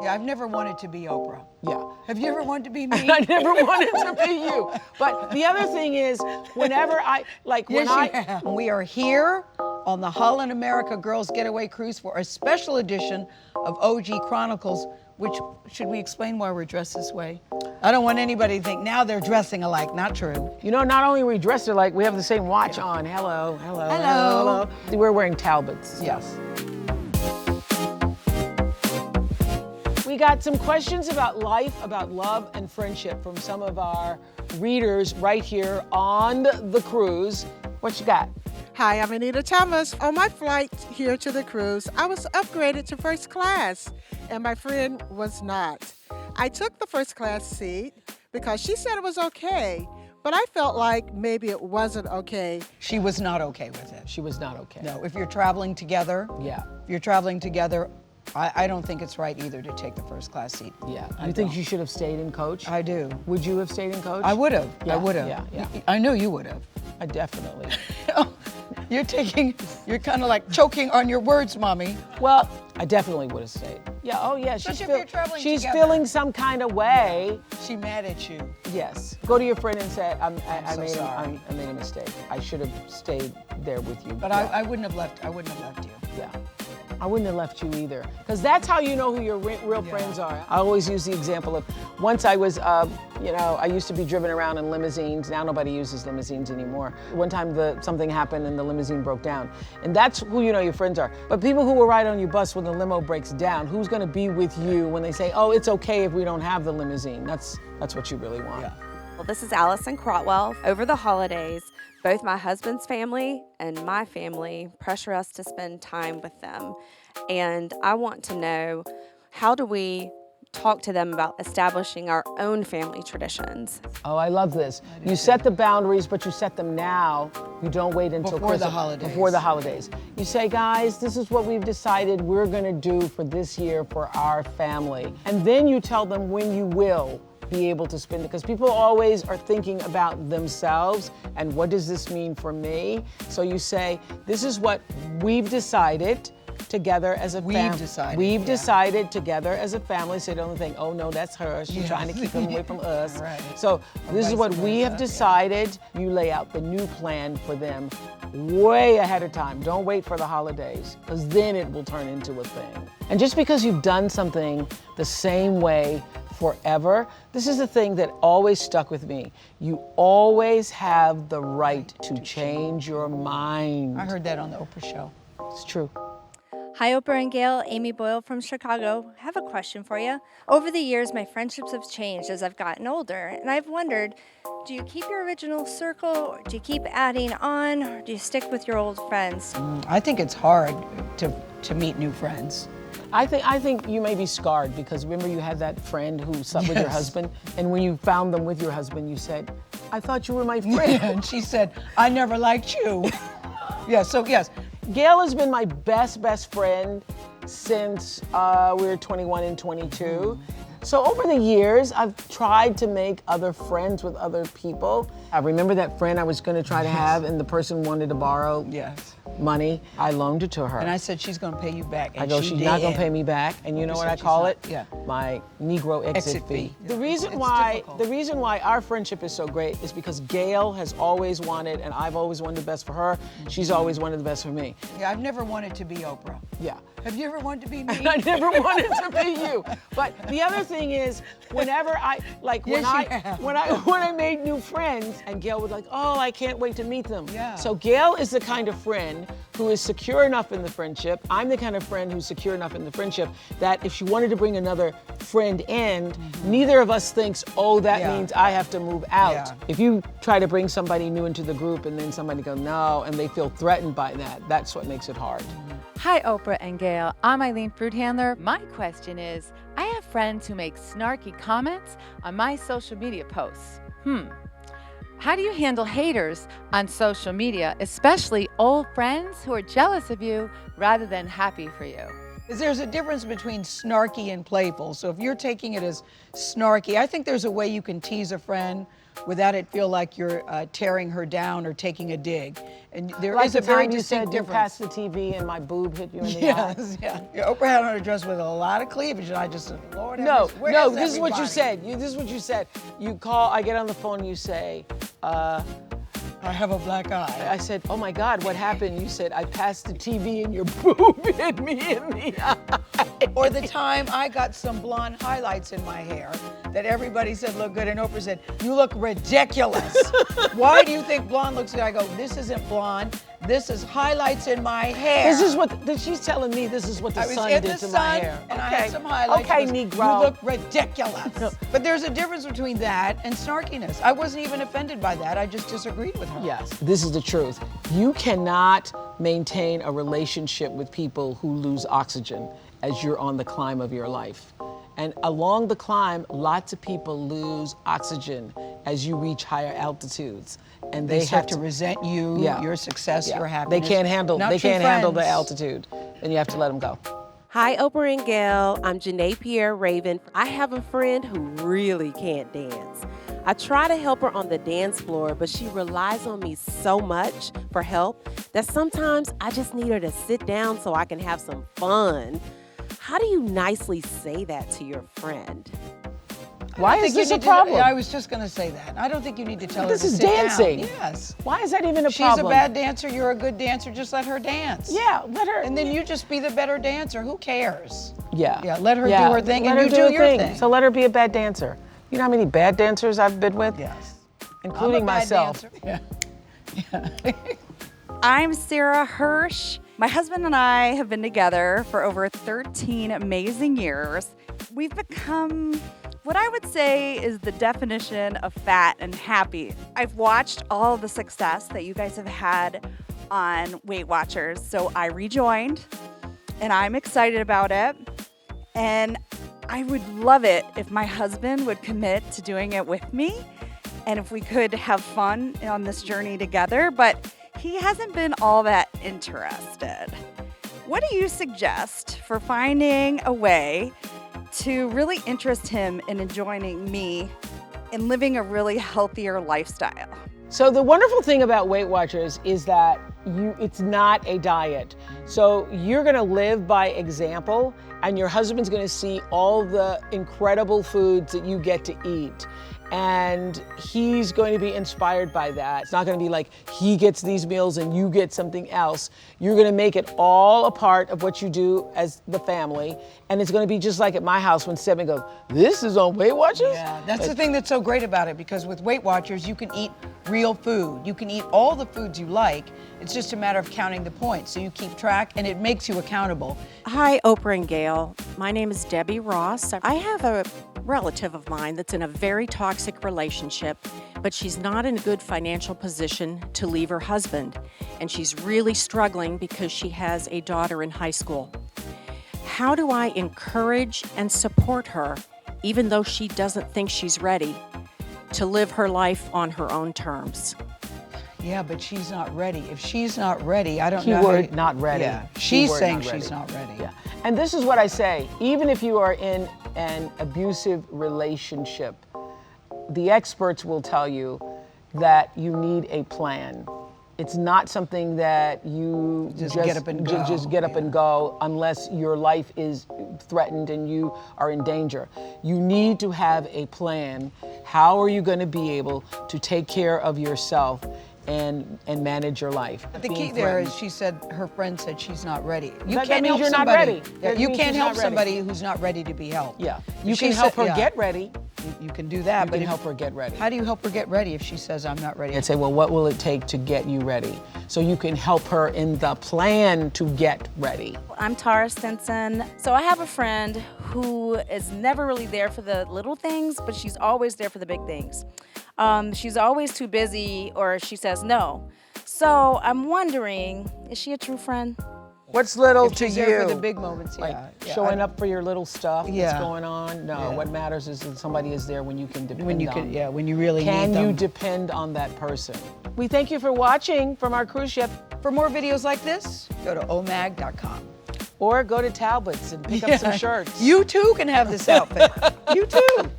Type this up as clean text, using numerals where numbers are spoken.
Yeah, I've never wanted to be Oprah. Yeah. Have you ever wanted to be me? I never wanted to be you. But the other thing is, whenever I, like when We are here on the Holland America Girls Getaway cruise for a special edition of OG Chronicles, which, should we explain why we're dressed this way? I don't want anybody to think now they're dressing alike. Not true. You know, not only are we dressed alike, we have the same watch on. Hello. Hello. We're wearing Talbots. Yes. We got some questions about life, about love and friendship from some of our readers right here on the cruise. What you got? Hi, I'm Anita Thomas. On my flight here to the cruise, I was upgraded to first class, and my friend was not. I took the first class seat because she said it was okay, but I felt like maybe it wasn't okay. She was not okay with it. She was not okay. No, if you're traveling together, I don't think it's right either to take the first class seat. Yeah. You think you should have stayed in coach? I do. Would you have stayed in coach? I would have. Yeah, I would have. yeah. I know you would have. I definitely. You're kind of like choking on your words, Mommy. Well, I definitely would have stayed. Yeah, oh yeah, Especially if you're traveling she's together. feeling some kind of way. She mad at you. Yes. Go to your friend and say, I sorry. made a mistake. I should have stayed there with you. But yeah. I wouldn't have left you. Yeah. I wouldn't have left you either. Because that's how you know who your real friends are. I always use the example of, once I was, I used to be driven around in limousines. Now nobody uses limousines anymore. One time something happened and the limousine broke down. And that's who you know your friends are. But people who will ride on your bus when the limo breaks down, who's gonna be with you when they say, oh, it's okay if we don't have the limousine. That's what you really want. Yeah. Well, this is Allison Crotwell. Over the holidays, both my husband's family and my family pressure us to spend time with them. And I want to know, how do we talk to them about establishing our own family traditions? Oh, I love this. You set the boundaries, but you set them now. You don't wait until Before the holidays. Before the holidays. You say, guys, this is what we've decided we're gonna do for this year for our family. And then you tell them when you will be able to spend it, because people always are thinking about themselves and what does this mean for me? So you say, this is what we've decided together as a family. We've decided together as a family, so they don't think, oh no, that's her. She's trying to keep them away from us. Right. So this is what we have decided. You lay out the new plan for them way ahead of time. Don't wait for the holidays, because then it will turn into a thing. And just because you've done something the same way forever, this is the thing that always stuck with me. You always have the right to change your mind. I heard that on the Oprah show. It's true. Hi, Oprah and Gayle. Amy Boyle from Chicago. I have a question for you. Over the years, my friendships have changed as I've gotten older, and I've wondered, do you keep your original circle, or do you keep adding on, or do you stick with your old friends? I think it's hard to meet new friends. I think you may be scarred, because remember you had that friend who slept with your husband, and when you found them with your husband, you said, I thought you were my friend. Yeah, and she said, I never liked you. Yeah, so yes. Gayle has been my best friend since we were 21 and 22. So over the years, I've tried to make other friends with other people. I remember that friend I was gonna try to have, and the person wanted to borrow money. I loaned it to her. And I said, she's gonna pay you back. And I go, she's not gonna pay me back. And you know what I call it? Yeah. My Negro exit fee. The reason why our friendship is so great is because Gayle has always wanted, and I've always wanted the best for her. She's always wanted the best for me. Yeah, I've never wanted to be Oprah. Yeah. Have you ever wanted to be me? I never wanted to be you. But the other thing is, whenever I, like when I made new friends, and Gayle was like, oh, I can't wait to meet them. Yeah. So Gayle is the kind of friend who is secure enough in the friendship. I'm the kind of friend who's secure enough in the friendship that if she wanted to bring another friend in, neither of us thinks, oh, that means I have to move out. Yeah. If you try to bring somebody new into the group and then somebody goes, no, and they feel threatened by that, that's what makes it hard. Hi, Oprah and Gayle. I'm Eileen Fruit Handler. My question is, I have friends who make snarky comments on my social media posts. How do you handle haters on social media, especially old friends who are jealous of you rather than happy for you? There's a difference between snarky and playful. So if you're taking it as snarky, I think there's a way you can tease a friend without it feel like you're tearing her down or taking a dig. And there Like is the a very time you distinct said you difference. passed the TV and my boob hit you in the eye. Yes, yeah. Oprah had on a dress with a lot of cleavage, and I just said, Lord, No, have mercy, where no, is this is what you everybody? said. This is what you said. You call, I get on the phone, you say, I have a black eye. I said, oh my God, what happened? You said, I passed the TV and your boob hit me in the eye. Or the time I got some blonde highlights in my hair that everybody said looked good, and Oprah said, you look ridiculous. Why do you think blonde looks good? I go, this isn't blonde. This is highlights in my hair. This is what, she's telling me this is what the I was sun in did the to sun, my hair. and I had some highlights. Okay, She goes, Negro. You look ridiculous. But there's a difference between that and snarkiness. I wasn't even offended by that. I just disagreed with her. Yes, this is the truth. You cannot maintain a relationship with people who lose oxygen as you're on the climb of your life. And along the climb, lots of people lose oxygen as you reach higher altitudes. And They start to resent you, Yeah. your success, Yeah. your happiness. They can't handle. Not They true can't handle the friends. altitude, and you have to let them go. Hi, Oprah and Gayle. I'm Janae Pierre Raven. I have a friend who really can't dance. I try to help her on the dance floor, but she relies on me so much for help that sometimes I just need her to sit down so I can have some fun. How do you nicely say that to your friend? Why I is think you this a need to- problem? I was just going to say that. I don't think you need to tell her This to is sit down. dancing. Yes. Why is that even a She's problem? a bad dancer, you're a good dancer, just let her dance. Yeah, let her. And then you just be the better dancer. Who cares? Yeah. Yeah, let her do her thing Let and her you do do her your thing. So let her be a bad dancer. You know how many bad dancers I've been with? Yes. Including I'm a bad myself. dancer. Yeah. I'm Sarah Hirsch. My husband and I have been together for over 13 amazing years. We've become what I would say is the definition of fat and happy. I've watched all the success that you guys have had on Weight Watchers, so I rejoined and I'm excited about it. And I would love it if my husband would commit to doing it with me and if we could have fun on this journey together, but he hasn't been all that interested. What do you suggest for finding a way to really interest him in joining me in living a really healthier lifestyle? So the wonderful thing about Weight Watchers is that it's not a diet. So you're gonna live by example, and your husband's gonna see all the incredible foods that you get to eat. And he's going to be inspired by that. It's not gonna be like he gets these meals and you get something else. You're gonna make it all a part of what you do as the family. And it's gonna be just like at my house when Stephen goes, this is on Weight Watchers? Yeah, that's the thing that's so great about it, because with Weight Watchers, you can eat real food. You can eat all the foods you like. It's just a matter of counting the points. So you keep track and it makes you accountable. Hi, Oprah and Gayle. My name is Debbie Ross. I have a relative of mine that's in a very toxic relationship, but she's not in a good financial position to leave her husband. And she's really struggling because she has a daughter in high school. How do I encourage and support her, even though she doesn't think she's ready, to live her life on her own terms? Yeah, but she's not ready. If she's not ready, I don't know. Keyword not ready. Yeah, she's Keyword saying not ready. she's not ready. Yeah. And this is what I say, even if you are in an abusive relationship, the experts will tell you that you need a plan. It's not something that you Just get up and go. Just get up and go unless your life is threatened and you are in danger. You need to have a plan. How are you going to be able to take care of yourself and manage your life? But the key Being there threatened. is, she said her friend said she's not ready. You That can't means help you're not somebody. ready. Yeah, That you means can't she's help not ready. somebody who's not ready to be helped. Yeah. If You she can help said- her yeah, get ready. You can do that, You but can if- help her get ready. How do you help her get ready if she says I'm not ready? And say, well, what will it take to get you ready? So you can help her in the plan to get ready. I'm Tara Stinson. So I have a friend who is never really there for the little things, but she's always there for the big things. She's always too busy, or she says no. So I'm wondering, is she a true friend? What's little If to she's you? there for the big moments, Like yeah. showing up for your little stuff Yeah. that's going on? No, Yeah. what matters is that somebody is there when you can depend When you on can, them. yeah, when you really Can need them. you depend on that person? We thank you for watching from our cruise ship. For more videos like this, go to omag.com. Or go to Talbots and pick up some shirts. You too can have this outfit. You too.